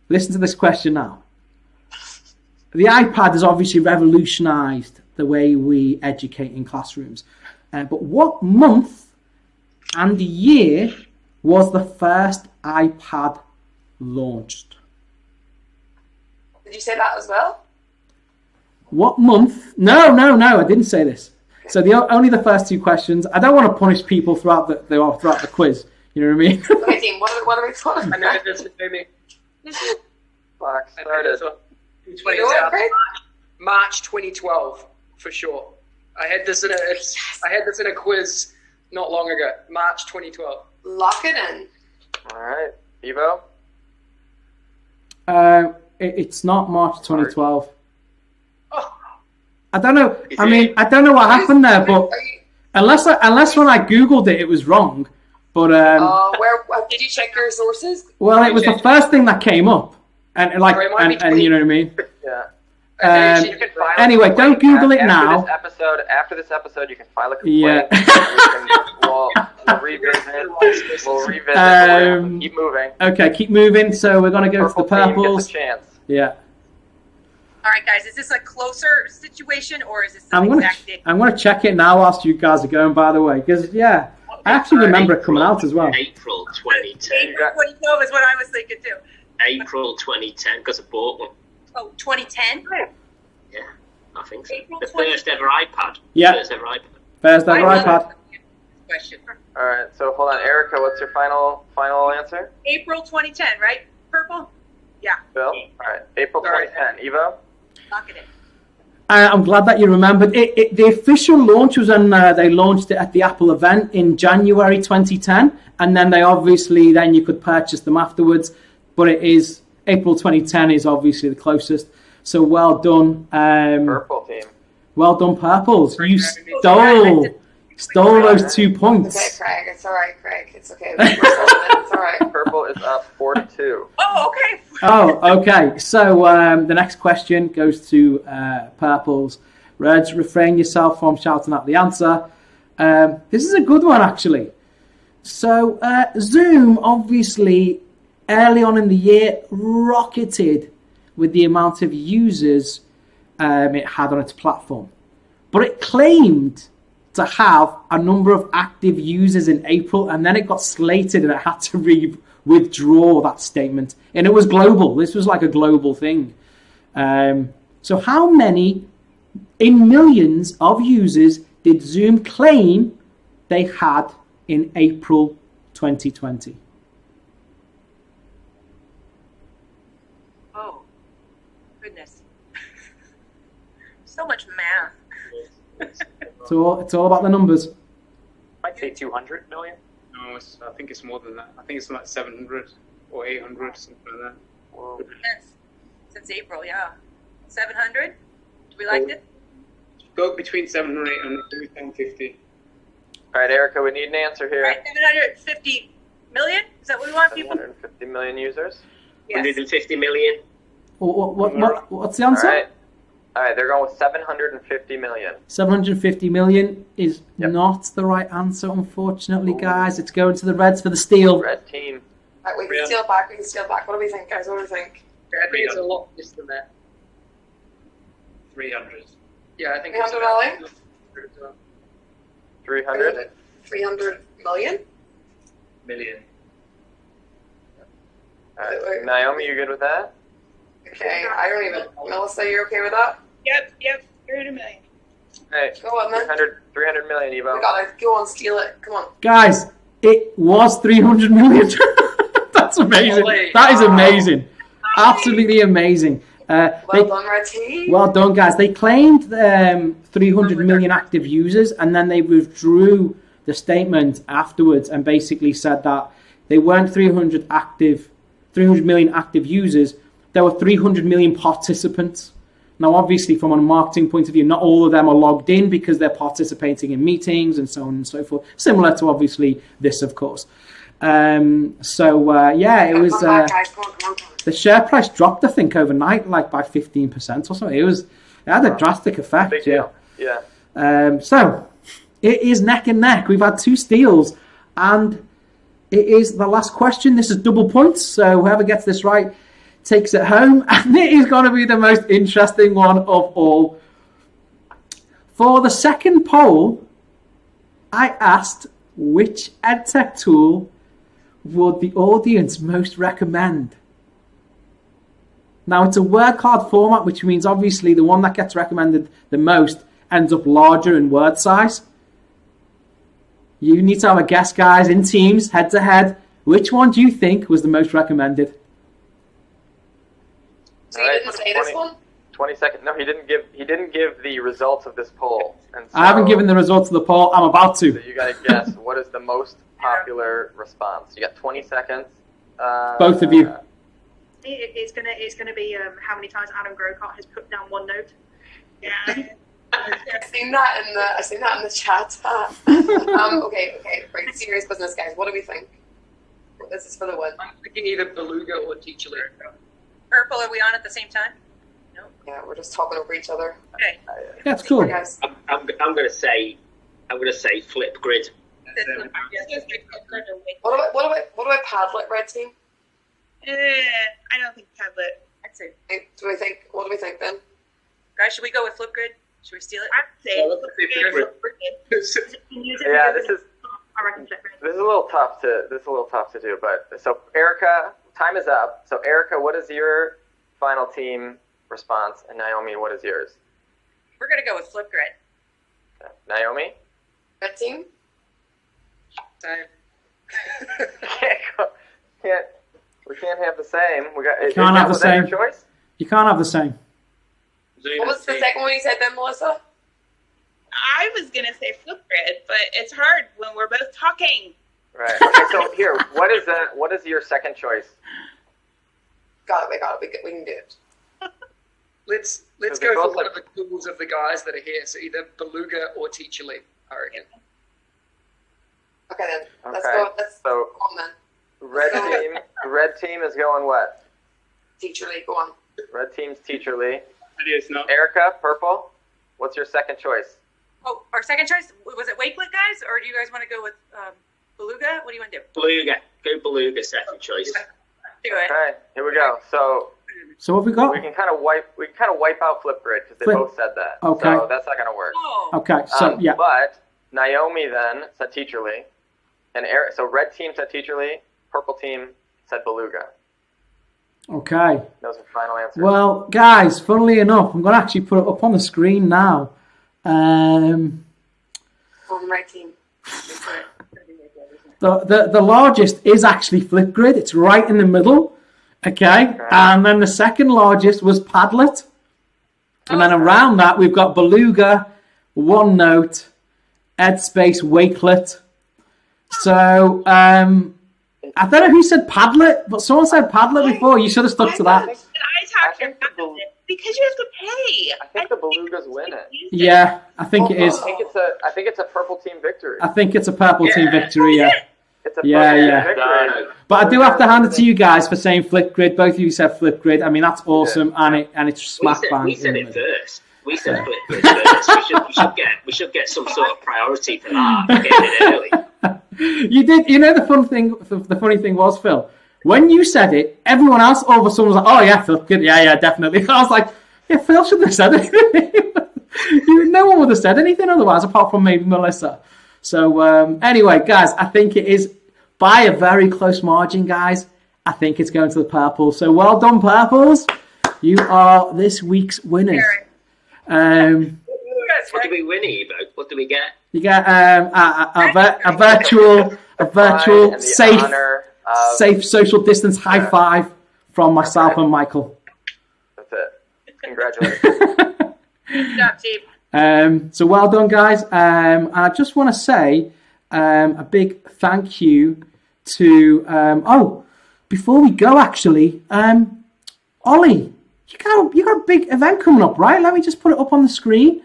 Listen to this question now. The iPad has obviously revolutionized the way we educate in classrooms. But what month and year was the first iPad launched? Did you say that as well? What month? No, I didn't say this. So only the first 2 questions. I don't want to punish people throughout the quiz. You know what I mean? Okay, team. What are we talking I know about? this is me. Clock started. March 2012 for sure. I had this in a quiz not long ago. March 2012. Lock it in. All right. Evo? It's not March 2012. Oh. I don't know. I mean, I don't know what happened there, but unless when I Googled it, it was wrong. But where did you check your sources? well, it was the first thing that came up, and you know what I mean. Yeah. You can file Anyway, a don't complaint Google it now. After this episode, you can file a complaint. Yeah. We'll revisit. But keep moving. Okay, keep moving. So we're gonna go to the purples. Team gets a chance. Yeah. All right, guys, is this a closer situation or is this I'm gonna check it now whilst you guys are going. By the way, because I actually remember it coming out as well. April 2010. April 2012 is what I was thinking too. April 2010, because I bought one. Oh, 2010? Yeah, I think so. April The first ever iPad. Yeah. First ever iPad. First ever iPad. Question. All right. So hold on, Erika. What's your final answer? April 2010, right? Purple? Yeah. Bill. All right. April 2010. Evo. Lock it in. I'm glad that you remembered. The official launch was when they launched it at the Apple event in January 2010, and then then you could purchase them afterwards. But it is April 2010 is obviously the closest. So well done, Purple team. Well done, purples. You stole those 2 points. Okay, Craig. It's all right, Craig. It's okay. It's all right. Purple is up 4-2. Oh, okay. Oh, okay. So the next question goes to purples. Reds, refrain yourself from shouting out the answer. This is a good one, actually. So Zoom, obviously, early on in the year, rocketed with the amount of users it had on its platform. But it claimed to have a number of active users in April, and then it got slated and it had to withdraw that statement. And it was global. This was like a global thing. So how many, in millions of users, did Zoom claim they had in April 2020? Oh, goodness. So much math. It's all about the numbers. I'd say 200 million. No, I think it's more than that. I think it's like 700 or 800, something like that. Whoa. Yes. Since April, yeah. 700? Do we like it? Go between 700 and 800, 750. All right, Erika, we need an answer here. All right, 750 million? Is that what we want, people? 750 million users. Yes. 150 million. What's the answer? All right. All right, they're going with 750 million. 750 million is not the right answer, unfortunately, guys. It's going to the Reds for the steal. Red team. Right, we can steal back. What do we think, guys? What do we think? I think it's a lot less than that. 300. Yeah, I think 300 Ollie? 300? 300 million? Million. Naomi, you good with that? Okay, I don't even. Melisa, you're okay with that? Yep, 300 million. Hey, Go on, then. 300 million, Evo. We gotta go on, steal it. Come on. Guys, it was 300 million. That's amazing. That is amazing. Absolutely amazing. Well done, Red Team. Well done, guys. They claimed 300 million active users, and then they withdrew the statement afterwards and basically said that they weren't 300 million active users. There were 300 million participants. Now, obviously, from a marketing point of view, not all of them are logged in because they're participating in meetings and so on and so forth. Similar to, obviously, this, of course. Yeah, it was... the share price dropped, I think, overnight, like by 15% or something. It had a drastic effect. Big deal. Yeah. So, it is neck and neck. We've had 2 steals, and it is the last question. This is double points, so whoever gets this right takes it home, and it is going to be the most interesting one of all. For the second poll, I asked which EdTech tool would the audience most recommend. Now, it's a word cloud format, which means obviously the one that gets recommended the most ends up larger in word size. You need to have a guess, guys, in teams, head to head. Which one do you think was the most recommended? So you didn't say this one? 20 seconds. No, he didn't give the results of this poll. And so, I haven't given the results of the poll. I'm about to. So you got to guess what is the most popular response. You got 20 seconds. Both of you. It's gonna be how many times Adam Grocott has put down one note. Yeah. I've seen that in the chat. Okay, right. Serious business, guys. What do we think? This is for the win. I'm thinking either Beluga or Teacherly. Purple, are we on at the same time? No. Yeah, we're just talking over each other. Okay. That's cool. Guys. I'm gonna say Flipgrid. What about Padlet, Red Team? I don't think Padlet. I'd say. What do we think then? Guys, should we go with Flipgrid? Should we steal it? I'd say Flipgrid. Yeah, this is a little tough to do. But so Erika, time is up. So Erika, what is your final team response? And Naomi, what is yours? We're gonna go with Flipgrid. Okay. Naomi? Red Team? Same. We can't have the same. Can't have the same. Choice? You can't have the same. What was the second one you said then, Melisa? I was gonna say Flipgrid, but it's hard when we're both talking. Right. Okay. So here, what is your second choice? Got it. We can do it. Let's go for one of the tools of the guys that are here. So either Beluga or Teacherly, I reckon. Okay then. Let's go. Let's go on then. Red team is going what? Teacherly, go on. Red team's Teacherly. It is not. Erika, purple. What's your second choice? Oh, our second choice, was it Wakelet, guys? Or do you guys want to go with Beluga? What do you want to do? Beluga. Go Beluga, second choice. Do it. Okay, here we go. So what have we got? We can kind of wipe out Flipgrid because they both said that. Okay. So that's not going to work. Oh. Okay. So yeah. But Naomi then said Teacherly, and so red team said Teacherly, purple team said Beluga. Okay. Those are final answers. Well, guys, funnily enough, I'm going to actually put it up on the screen now. On the right team. The largest is actually Flipgrid. It's right in the middle. Okay. And then the second largest was Padlet. And then around that, we've got Beluga, OneNote, Edspace, Wakelet. So, I don't know who said Padlet, but someone said Padlet before. You should have stuck to that. Because you have to pay. I think the Belugas win it. Yeah, I think it is. I think it's a purple team victory. I think it's a purple team victory, yeah. It's a yeah. But I do have to hand it to you guys for saying Flipgrid. Both of you said Flipgrid. I mean, that's awesome, and it's smack bang. We said it first. We said Flipgrid first. We should get some sort of priority for that. Getting it early. You did. You know the funny thing was, Phil, when you said it, everyone else all of a sudden was like, "Oh yeah, Flipgrid. Yeah, definitely." I was like, "Yeah, Phil shouldn't have said anything." No one would have said anything otherwise, apart from maybe Melisa. So anyway, guys, I think it is by a very close margin, guys. I think it's going to the purple. So well done, purples. You are this week's winners. What do we win, Evo? What do we get? You get a virtual safe social distance high five from myself and Michael. That's it. Congratulations. Good job, team. So well done, guys. And I just want to say a big thank you to before we go, actually, Olly, you got a big event coming up, right? Let me just put it up on the screen.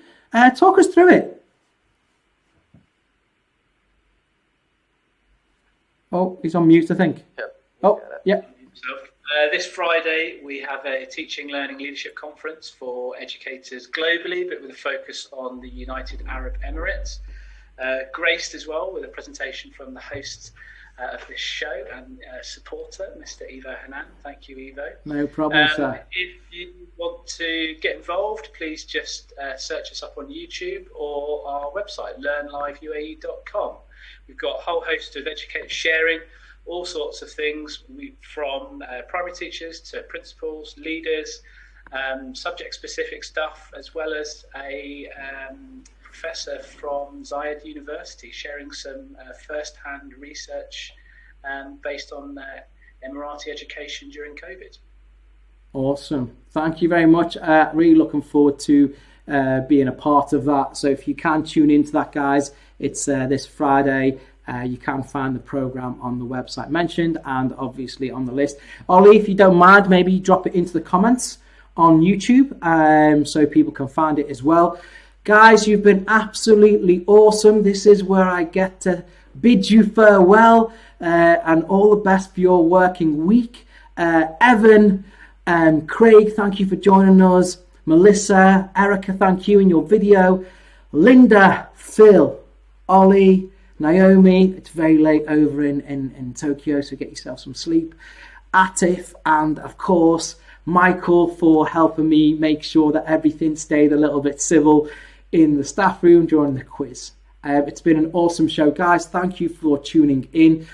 Talk us through it. Oh, he's on mute, I think. Yep. Oh, yeah. This Friday, we have a Teaching, Learning, Leadership Conference for educators globally, but with a focus on the United Arab Emirates. Graced as well with a presentation from the host of this show and supporter, Mr. Ivo Hanan. Thank you, Ivo. No problem, sir. If you want to get involved, please just search us up on YouTube or our website, learnliveuae.com. We've got a whole host of educators sharing all sorts of things, from primary teachers to principals, leaders, subject-specific stuff, as well as a professor from Zayed University sharing some first-hand research based on Emirati education during COVID. Awesome. Thank you very much. Really looking forward to being a part of that. So if you can tune into that, guys, it's this Friday. You can find the program on the website mentioned and obviously on the list. Olly, if you don't mind, maybe drop it into the comments on YouTube so people can find it as well. Guys, you've been absolutely awesome. This is where I get to bid you farewell and all the best for your working week. Evin and Craig, thank you for joining us. Melisa, Erika, thank you in your video. Linda, Phil, Olly, Naomi, it's very late over in Tokyo, so get yourself some sleep. Atif, and of course, Michael for helping me make sure that everything stayed a little bit civil in the staff room during the quiz. It's been an awesome show, guys. Thank you for tuning in.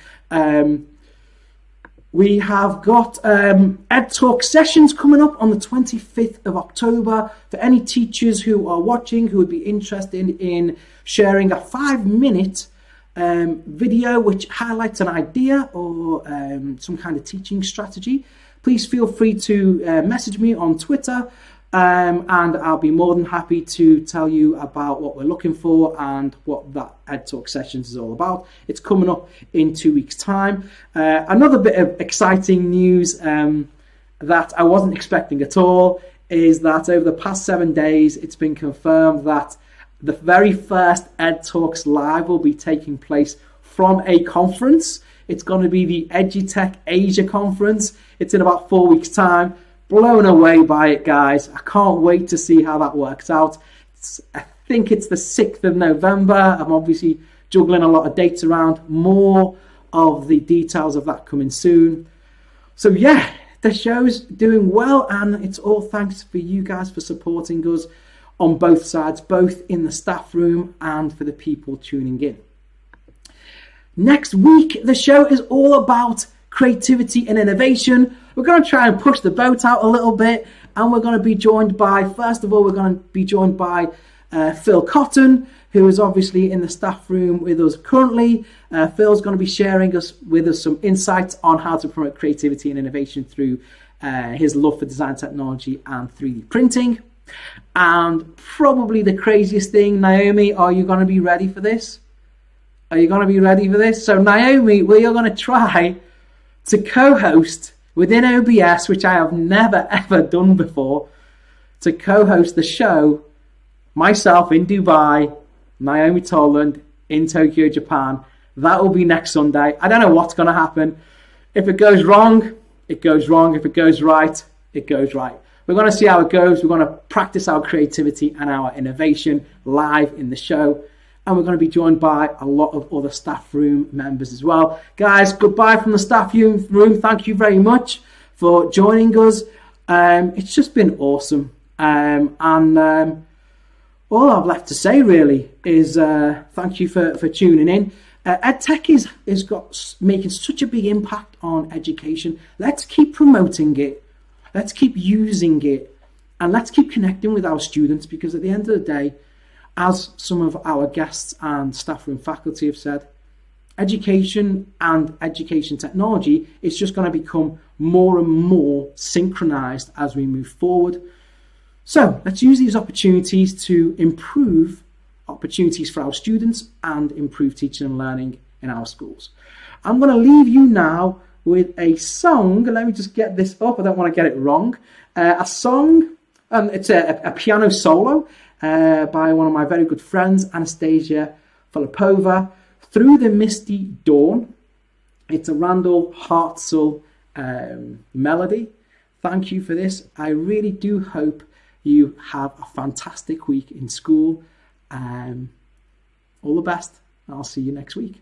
We have got Ed Talk sessions coming up on the 25th of October. For any teachers who are watching who would be interested in sharing a 5-minute video which highlights an idea or some kind of teaching strategy, please feel free to message me on Twitter and I'll be more than happy to tell you about what we're looking for and what that Ed Talk sessions is all about. It's coming up in 2 weeks' time. Another bit of exciting news that I wasn't expecting at all is that over the past 7 days it's been confirmed that the very first Ed Talks Live will be taking place from a conference. It's going to be the Edutech Asia conference. It's in about 4 weeks' time. Blown away by it, guys. I can't wait to see how that works out. I think it's the 6th of November. I'm obviously juggling a lot of dates around. More of the details of that coming soon. So yeah, the show's doing well, and it's all thanks for you guys for supporting us on both sides, both in the staff room and for the people tuning in. Next week, the show is all about creativity and innovation. We're going to try and push the boat out a little bit, and we're going to be joined by, first of all, Phil Cotton, who is obviously in the staff room with us currently. Phil's going to be sharing with us some insights on how to promote creativity and innovation through his love for design technology and 3D printing. And probably the craziest thing, Naomi, are you going to be ready for this? Are you going to be ready for this? So Naomi, we are going to try to co-host within OBS, which I have never ever done before, to co-host the show, myself in Dubai, Naomi Toland in Tokyo, Japan, That will be next Sunday. I don't know what's going to happen. If it goes wrong, it goes wrong. If it goes right, it goes right. We're going to see how it goes. We're going to practice our creativity and our innovation live in the show. And we're going to be joined by a lot of other staff room members as well. Guys, goodbye from the staff room. Thank you very much for joining us. It's just been awesome. All I've left to say really is thank you for tuning in. Edtech is making such a big impact on education. Let's keep promoting it. Let's keep using it. And let's keep connecting with our students, because at the end of the day, as some of our guests and staff room faculty have said, education and education technology is just going to become more and more synchronized as we move forward. So let's use these opportunities to improve opportunities for our students and improve teaching and learning in our schools. I'm going to leave you now with a song. Let me just get this up. I don't want to get it wrong. A song, it's a piano solo by one of my very good friends, Anastasia Filipova, Through the Misty Dawn. It's a Randall Hartzell melody. Thank you for this. I really do hope you have a fantastic week in school. All the best. I'll see you next week.